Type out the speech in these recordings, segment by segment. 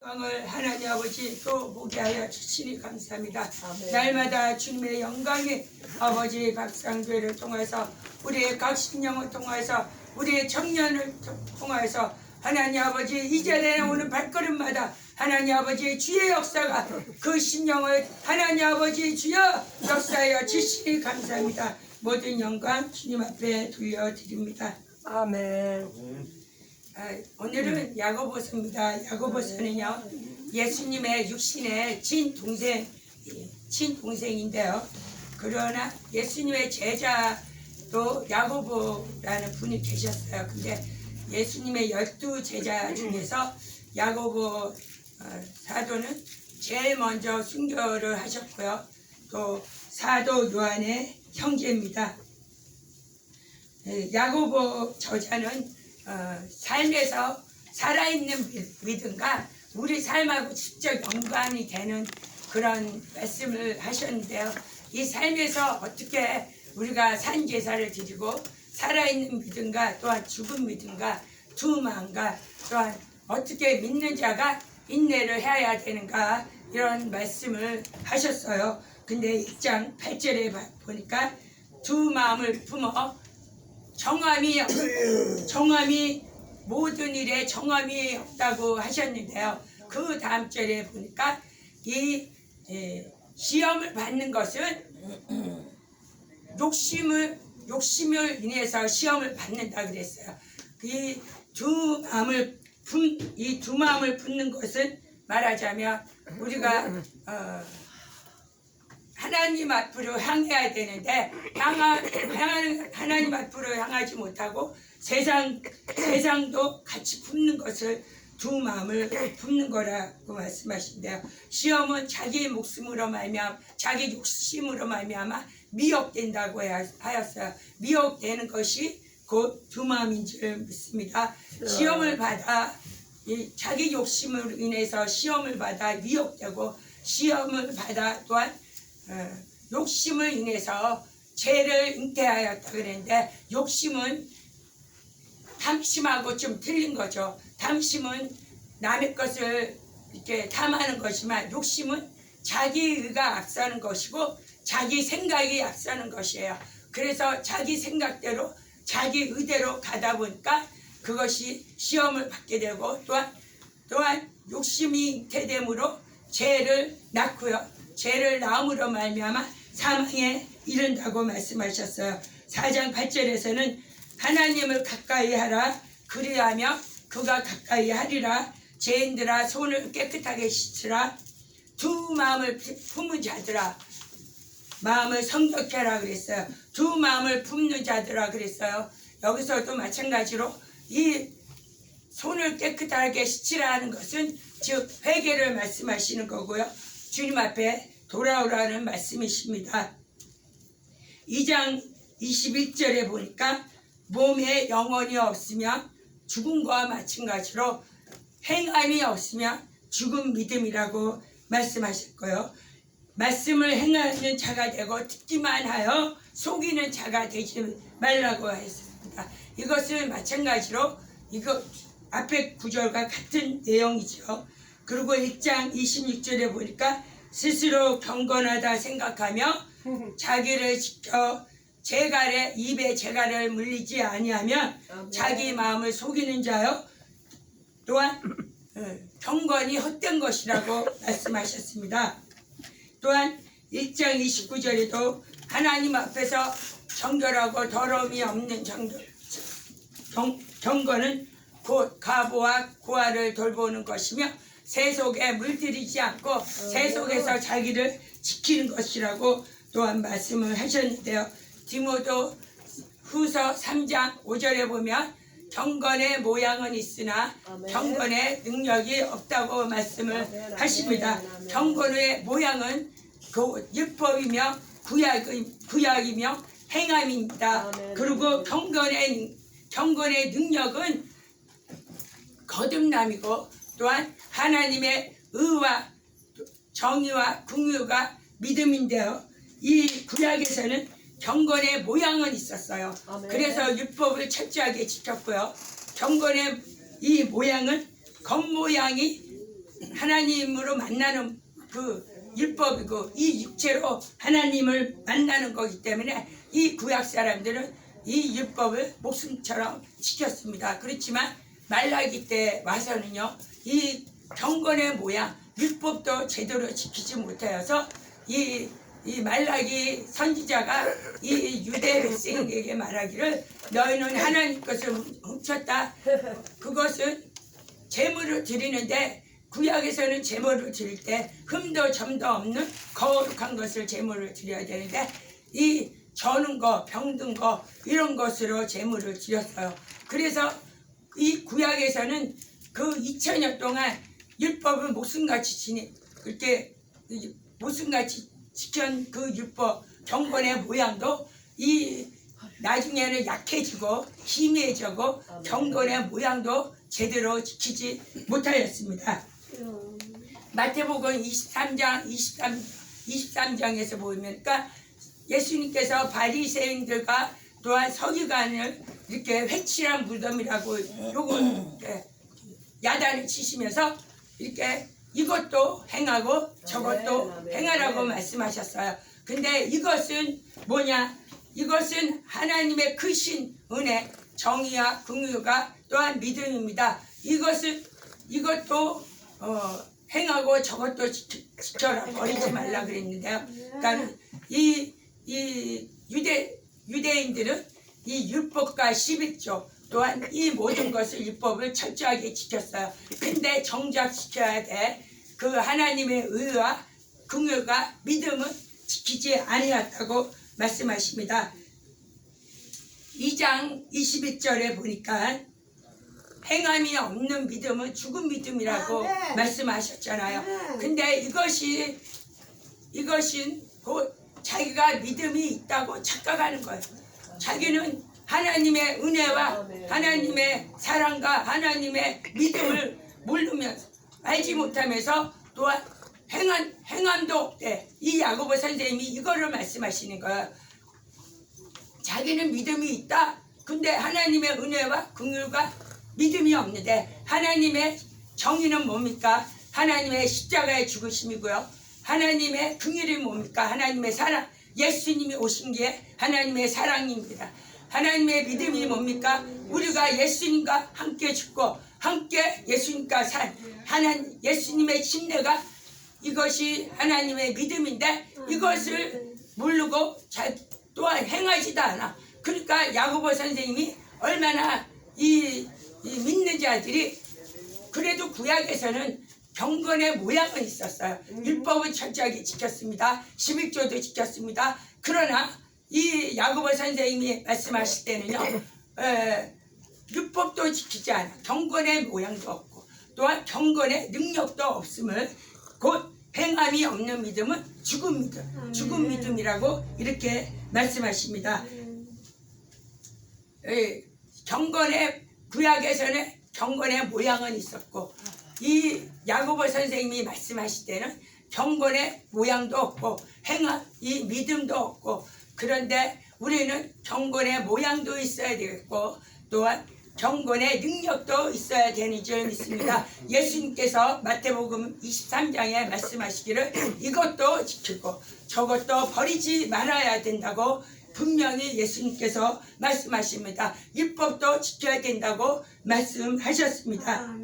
영광을 하나님 아버지 또 보게 하여 주시니 감사합니다. 아멘. 날마다 주님의 영광이 아버지 박상교회를 통해서 우리의 각신령을 통해서 우리의 청년을 통해서 하나님 아버지 이 자리에 오는 발걸음마다 하나님 아버지의 주의 역사가 그 심령을 하나님 아버지 주여 역사하여 주시니 감사합니다. 모든 영광 주님 앞에 돌려드립니다. 아멘. 오늘은 야고보서입니다. 야고보서는요 예수님의 육신의 친동생인데요. 그러나 예수님의 제자도 야고보라는 분이 계셨어요. 근데 예수님의 12제자 중에서 야고보 사도는 제일 먼저 순교를 하셨고요. 또 사도 요한의 형제입니다. 야고보 저자는 삶에서 살아있는 믿음과 우리 삶하고 직접 연관이 되는 그런 말씀을 하셨는데요. 이 삶에서 어떻게 우리가 산 제사를 드리고 살아있는 믿음과 또한 죽은 믿음과 두 마음과 또한 어떻게 믿는 자가 인내를 해야 되는가 이런 말씀을 하셨어요. 근데 1장 8절에 보니까 두 마음을 품어 정함이 모든 일에 정함이 없다고 하셨는데요. 그 다음 절에 보니까 이 시험을 받는 것은 욕심을 인해서 시험을 받는다 그랬어요. 이 두 마음을 품는 것은 말하자면 우리가 하나님 앞으로 향해야 되는데 하나님 앞으로 향하지 못하고 세상도 같이 품는 것을 두 마음을 품는 거라고 말씀하신대요. 시험은 자기 목숨으로 말미암아 자기 욕심으로 말미암아 미혹된다고 하였어요. 미혹되는 것이 곧 두 마음인 줄 믿습니다. 시험을 받아 자기 욕심으로 인해서 시험을 받아 미혹되고 시험을 받아 또한 욕심을 인해서 죄를 잉태하였다 그랬는데 욕심은 탐심하고 좀 틀린 거죠. 탐심은 남의 것을 이렇게 탐하는 것이지만 욕심은 자기 의가 앞서는 것이고 자기 생각이 앞서는 것이에요. 그래서 자기 생각대로 자기 의대로 가다 보니까 그것이 시험을 받게 되고 또한 욕심이 잉태됨으로 죄를 낳고요. 죄를 낳음으로 말미암아 사망에 이른다고 말씀하셨어요. 4장 8절에서는 하나님을 가까이 하라 그리하며 그가 가까이 하리라. 죄인들아 손을 깨끗하게 씻으라. 두 마음을 품은 자들아 마음을 성결케 하라 그랬어요. 두 마음을 품는 자들아 그랬어요. 여기서도 마찬가지로 이 손을 깨끗하게 씻으라는 것은 즉 회개를 말씀하시는 거고요. 주님 앞에 돌아오라는 말씀이십니다. 2장 21절에 보니까 몸에 영혼이 없으면 죽음과 마찬가지로 행함이 없으면 죽은 믿음이라고 말씀하셨고요. 말씀을 행하는 자가 되고 듣기만 하여 속이는 자가 되지 말라고 했습니다. 이것은 마찬가지로 이거 앞에 구절과 같은 내용이죠. 그리고 1장 26절에 보니까 스스로 경건하다 생각하며 자기를 지켜 입에 재갈을 물리지 아니하면 자기 마음을 속이는 자요 또한 경건이 헛된 것이라고 말씀하셨습니다. 또한 1장 29절에도 하나님 앞에서 정결하고 더러움이 없는 경건은 곧 가보와 고아를 돌보는 것이며 세속에 물들이지 않고 세속에서 자기를 지키는 것이라고 또한 말씀을 하셨는데요. 디모데 후서 3장 5절에 보면 경건의 모양은 있으나 경건의 능력이 없다고 말씀을 하십니다. 경건의 모양은 그 율법이며 구약이며 행함입니다. 그리고 경건의 능력은 거듭남이고 또한 하나님의 의와 정의와 긍휼과 믿음인데요. 이 구약에서는 경건의 모양은 있었어요. 그래서 율법을 철저하게 지켰고요. 경건의 이 모양은 겉모양이 하나님으로 만나는 그 율법이고 이 육체로 하나님을 만나는 거기 때문에 이 구약 사람들은 이 율법을 목숨처럼 지켰습니다. 그렇지만 말라기 때 와서는요, 이 경건의 모양, 율법도 제대로 지키지 못하여서 이 말라기 선지자가 이 유대 백성에게 말하기를 너희는 하나님 것을 훔쳤다. 그것은 제물을 드리는데 구약에서는 제물을 드릴 때 흠도 점도 없는 거룩한 것을 제물을 드려야 되는데 이 저는 거, 병든 거 이런 것으로 제물을 드렸어요. 그래서 이 구약에서는 그 2000년 동안 율법을 목숨같이 그렇게 목숨같이 지킨 그 율법 경건의 모양도 이 나중에는 약해지고 희미해지고 경건의 모양도 제대로 지키지 못하였습니다. 마태복음 23장에서 보면 그러니까 예수님께서 바리새인들과 또한 서기관을 이렇게 회칠한 무덤이라고 요거 야단을 치시면서 이렇게 이것도 행하고 저것도 행하라고 말씀하셨어요. 근데 이것은 뭐냐? 이것은 하나님의 크신 은혜, 정의와 긍휼과 또한 믿음입니다. 이것도 행하고 저것도 지켜라, 버리지 말라 그랬는데요. 그러니까 이 유대인들은 이 율법과 11조 또한 이 모든 것을 율법을 철저하게 지켰어요. 근데 정작 지켜야 돼 그 하나님의 의와 긍휼과 믿음은 지키지 아니었다고 말씀하십니다. 2장 21절에 보니까 행함이 없는 믿음은 죽은 믿음이라고 말씀하셨잖아요. 근데 이것은 곧 자기가 믿음이 있다고 착각하는 거예요. 자기는 하나님의 은혜와 하나님의 사랑과 하나님의 믿음을 모르면서 알지 못하면서 또한 행함도 없대. 이 야고보 선생님이 이거를 말씀하시는 거예요. 자기는 믿음이 있다. 근데 하나님의 은혜와 긍휼과 믿음이 없는데 하나님의 정의는 뭡니까? 하나님의 십자가의 죽으심이고요. 하나님의 긍휼이 뭡니까? 하나님의 사랑. 예수님이 오신 게 하나님의 사랑입니다. 하나님의 믿음이 뭡니까? 우리가 예수님과 함께 죽고 함께 예수님과 산 예수님의 침례가 이것이 하나님의 믿음인데 이것을 모르고 또한 행하지도 않아. 그러니까 야고보 선생님이 얼마나 이 믿는 자들이 그래도 구약에서는 경건의 모양은 있었어요. 율법은 철저하게 지켰습니다. 11조도 지켰습니다. 그러나 이 야고보 선생님이 말씀하실 때는요, 율법도 지키지 않아. 경건의 모양도 없고 또한 경건의 능력도 없음을 곧 행함이 없는 믿음은 죽은 믿음, 죽은 믿음이라고 이렇게 말씀하십니다. 경건의 구약에서는 경건의 모양은 있었고 이 야고보 선생님이 말씀하실 때는 경건의 모양도 없고 행함, 이 믿음도 없고 그런데 우리는 경건의 모양도 있어야 되겠고 또한 경건의 능력도 있어야 되는 줄 믿습니다. 예수님께서 마태복음 23장에 말씀하시기를 이것도 지키고 저것도 버리지 말아야 된다고 분명히 예수님께서 말씀하십니다. 율법도 지켜야 된다고 말씀하셨습니다.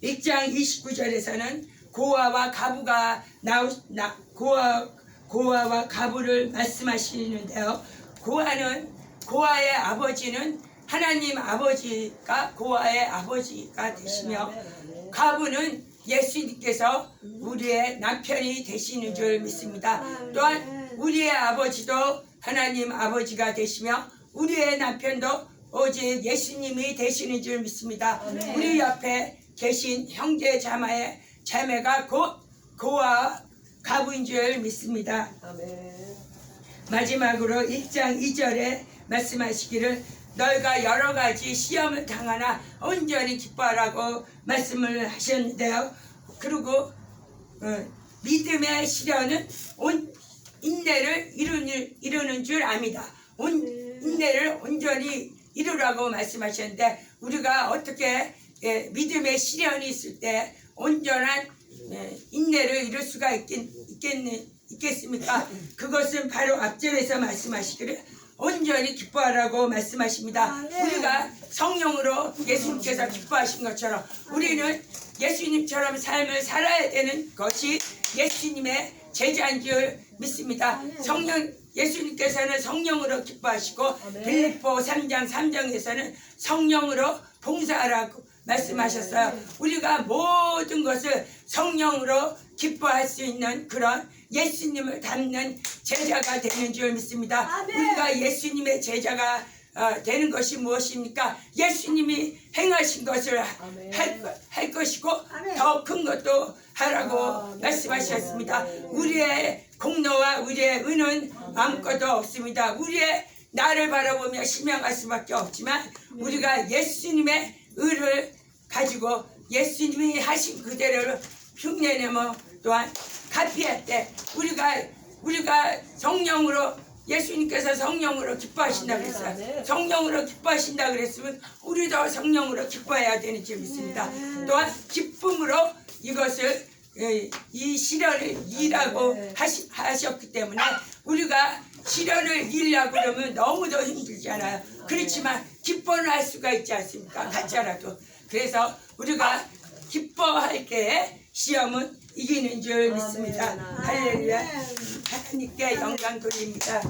1장 29절에서는 고아와 가부가 고아와 가부를 말씀하시는데요. 고아의 아버지는 하나님 아버지가 고아의 아버지가 되시며 가부는 예수님께서 우리의 남편이 되시는 줄 믿습니다. 또한 우리의 아버지도 하나님 아버지가 되시며 우리의 남편도 오직 예수님이 되시는 줄 믿습니다. 우리 옆에 계신 형제 자매가 곧 고아 가부인 줄 믿습니다. 마지막으로 1장 2절에 말씀하시기를 너희가 여러 가지 시험을 당하나 온전히 기뻐하라고 말씀을 하셨는데요. 그리고 믿음의 시련은 인내를 이루는 줄 압니다. 인내를 온전히 이루라고 말씀하셨는데 우리가 어떻게 믿음의 시련이 있을 때 온전한 인내를 이룰 수가 있겠습니까? 그것은 바로 앞절에서 말씀하시기를 온전히 기뻐하라고 말씀하십니다. 우리가 성령으로 예수님께서 기뻐하신 것처럼 우리는 예수님처럼 삶을 살아야 되는 것이 예수님의 제자인 줄 믿습니다. 예수님께서는 성령으로 기뻐하시고 빌립보 3장 3장에서는 성령으로 봉사하라고 말씀하셨어요. 우리가 모든 것을 성령으로 기뻐할 수 있는 그런 예수님을 닮는 제자가 되는 줄 믿습니다. 우리가 예수님의 제자가 되는 것이 무엇입니까? 예수님이 행하신 것을 할 것이고 더 큰 것도 하라고 말씀하셨습니다. 우리의 공로와 우리의 은은 아무것도 없습니다. 우리의 나를 바라보며 신명할 수밖에 없지만 우리가 예수님의 의를 가지고 예수님이 하신 그대로 흉내내며 또한 가피할 때 우리가 성령으로 예수님께서 성령으로 기뻐하신다 그랬어요. 성령으로 기뻐하신다 그랬으면 우리도 성령으로 기뻐해야 되는 줄 믿습니다. 또한 기쁨으로 이것을 이 시련을 이기라고 하셨기 때문에 우리가 시련을 이기려고 그러면 너무도 힘들잖아요. 그렇지만 기뻐는 할 수가 있지 않습니까? 가짜라도. 그래서 우리가 기뻐할 때 시험은 이기는 줄 믿습니다. 할렐루야. 하나님께 영광 돌립니다.